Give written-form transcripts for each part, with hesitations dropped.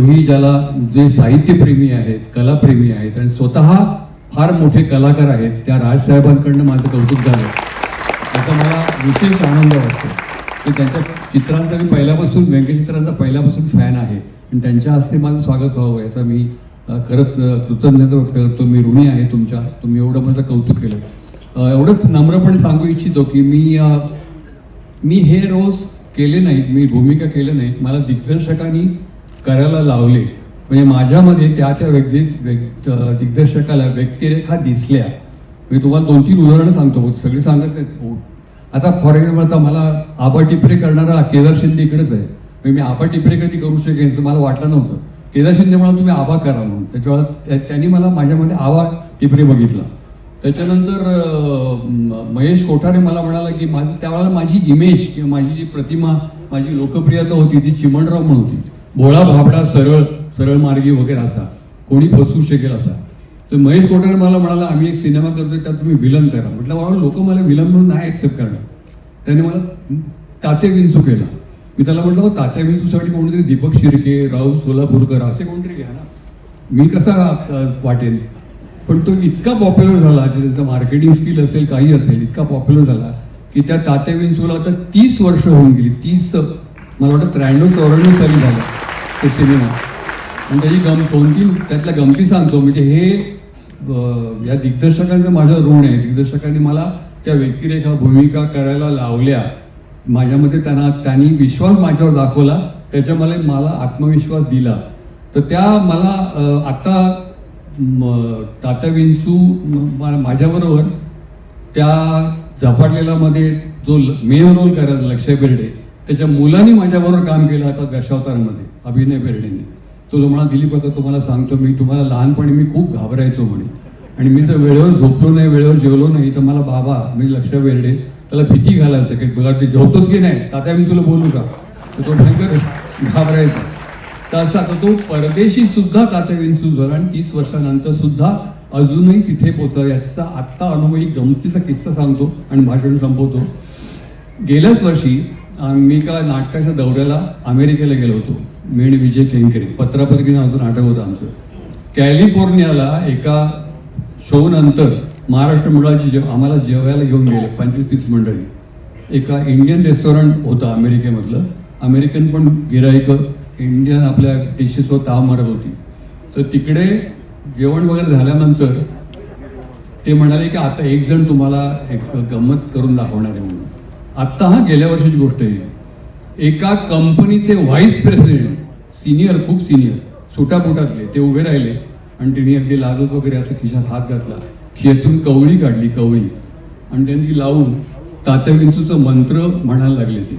ही ज्याला जे साहित्यप्रेमी आहेत, कलाप्रेमी आहेत आणि स्वतः फार मोठे कलाकार आहेत, त्या राजसाहेबांकडनं माझं कौतुक झालं. आता मला विशेष आनंद वाटतो की त्यांच्या चित्रांचा मी पहिल्यापासून, व्यंगचित्रांचा पहिल्यापासून फॅन आहे आणि त्यांच्या हस्ते माझं स्वागत व्हावं याचा मी खरंच कृतज्ञता व्यक्त करतो. मी ऋणी आहे तुमच्या, तुम्ही एवढं माझं कौतुक केलं. एवढंच नम्रपणे सांगू इच्छितो की मी हे रोल्स केले नाहीत, मी भूमिका केल्या नाहीत, मला दिग्दर्शकांनी करायला लावले. म्हणजे माझ्यामध्ये त्या दिग्दर्शकाला व्यक्तिरेखा दिसल्या. मी तुम्हाला 2-3 उदाहरणं सांगतो, सगळी सांगत नाही. आता फॉर एक्झाम्पल, आता मला आबा टिपरे करणारा केदार शिंदे इकडेच आहे. म्हणजे मी आबा टिपरे कधी करू शकेन असं मला वाटलं नव्हतं. केदार शिंदे म्हणून तुम्ही आबा करा म्हणून, त्याच्यावर त्यांनी मला माझ्यामध्ये आबा टिपरे बघितला. त्याच्यानंतर महेश कोठारे मला म्हणाला की त्यावेळेला माझी इमेज किंवा माझी जी प्रतिमा, माझी लोकप्रियता होती ती चिमणराव म्हणून होती. भोळा भाबडा, सरळ मार्गी वगैरे असा, कोणी फसवू शकेल असा. तर महेश कोठारे मला म्हणाला आम्ही एक सिनेमा करतोय त्यात तुम्ही विलन करा. म्हटलं बाबा लोक मला विलन म्हणून नाही ऍक्सेप्ट करणार. त्याने मला तात्या विंचू केला. मी त्याला म्हटलं तात्या विंचूसाठी कोणतरी दीपक शिर्के, राहुल सोलापूरकर असे कोणतरी घ्या ना, मी कसा वाटेन. पण तो इतका पॉप्युलर झाला, त्यांचं मार्केटिंग स्किल असेल काही असेल, इतका पॉप्युलर झाला की त्या तात्या विंचूला आता 30 वर्ष होऊन गेली. 30 मला वाटतं 93-94 साली झाला तो सिनेमा. आणि त्याची 2-3 त्यातल्या गमती सांगतो. म्हणजे हे या दिग्दर्शकांचं माझं ऋण आहे. दिग्दर्शकांनी मला त्या व्यक्तिरेखा, भूमिका करायला लावल्या. माझ्यामध्ये त्यांनी विश्वास माझ्यावर दाखवला, त्याच्यामुळे मला आत्मविश्वास दिला. तर त्या मला आता तात्या विंचू माझ्याबरोबर त्या झपाटलेला मध्ये जो मेन रोल करायचा लक्ष्य बेर्डे, त्याच्या मुलांनी माझ्याबरोबर काम केलं आता दशावतारमध्ये, अभिनय बेर्डेने. तो म्हणा दिलीप आता तुम्हाला सांगतो, मी तुम्हाला लहानपणी मी खूप घाबरायचो म्हणे, आणि मी जर वेळेवर झोपलो नाही, वेळेवर जेवलो नाही तर मला बाबा, मी लक्ष बेर्डे त्याला भीती घालायचं की बघा ते जेवतोच की नाही, तात्या मी तुला बोलू का, तर तो भयंकर घाबरायचा. तसा तर तो परदेशी सुद्धा तात्या विंचू झाला आणि 30 वर्षानंतर सुद्धा अजूनही तिथे पोहोचला. याचा आत्ता अनुभव, एक गमतीचा किस्सा सांगतो आणि भाषण संपवतो. गेल्याच वर्षी मी एका नाटकाच्या दौऱ्याला अमेरिकेला गेलो होतो. मेण विजय केंकरे, पत्रापत्रिके नावाचं नाटक होतं आमचं. कॅलिफोर्नियाला एका शो नंतर महाराष्ट्र मंडळाची आम्हाला जेवायला घेऊन गेले 25-30 मंडळी. एका इंडियन रेस्टॉरंट होतं अमेरिकेमधलं. अमेरिकन पण गिराईक इंडियन आपल्या डिशेसवर ताव मारत होती. तर तिकडे जेवण वगैरे झाल्यानंतर ते म्हणाले की आता एक जण तुम्हाला एक गंमत करून दाखवणार आहे म्हणून. आत्ता हा गेल्या वर्षीची गोष्ट आहे. एका कंपनीचे व्हाईस प्रेसिडेंट, सिनियर, खूप सिनियर, सुटापुटातले, ते उभे राहिले आणि त्यांनी अगदी लाजत वगैरे असं खिशात हात घातला, खिशातून कवळी काढली, कवळी, आणि त्यांनी लावून तात्या विंचूचं मंत्र म्हणायला लागले, ते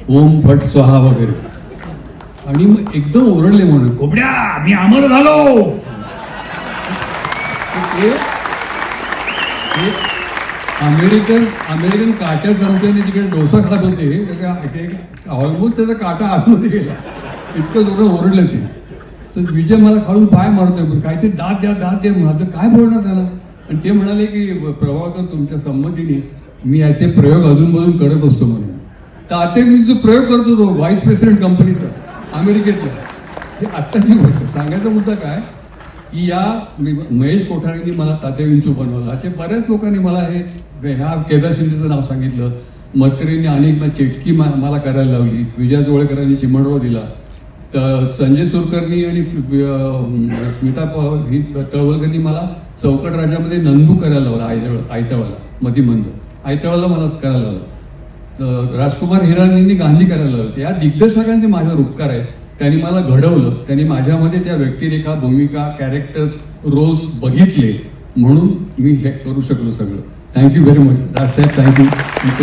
ओम फट स्वाहा वगैरे. आणि मग एकदम ओरडले म्हणून, कोबड्या मी अमर झालो. अमेरिकन काट्या चमच्याने तिकडे डोसा खात होते, ऑलमोस्ट त्याचा काटा आतमध्ये गेला, इतकं जोरात ओरडले ते. तर विजय मला खालून पाय मारतोय, काहीतरी दाद द्या माझं काय बोलणार त्याला. आणि ते म्हणाले की प्रभाकर तुमच्या संमतीने मी याचे प्रयोग अजूनमधून करत असतो म्हणून. तात्या विंचू प्रयोग करतो तो व्हाईस प्रेसिडेंट कंपनीचा अमेरिकेतला. हे आत्ताची गोष्ट. सांगायचा मुद्दा काय की या महेश कोठारेंनी मला तात्या विंचू बनवलं. असे बऱ्याच लोकांनी मला ह्या केदार शिंदेचं नाव सांगितलं. मतकरींनी अनेक चेटकी मला करायला लावली. विजया जोळेकरांनी चिमणराव दिला. तर संजय सुरकरनी आणि स्मिता तळवलकरनी मला चौकट राजामध्ये नंदू करायला लावला. आयत्यावाला मतिमंद आयत्यावाला मला करायला लावलं. राजकुमार हिरानींनी गांधी करायला लावलं. या दिग्दर्शकांचे माझ्यावर उपकार आहेत. त्यांनी मला घडवलं. त्यांनी माझ्यामध्ये त्या व्यक्तिरेखा, भूमिका, कॅरेक्टर्स, रोल्स बघितले, म्हणून मी हे करू शकलो सगळं. Thank you very much Rajsaheb, thank you.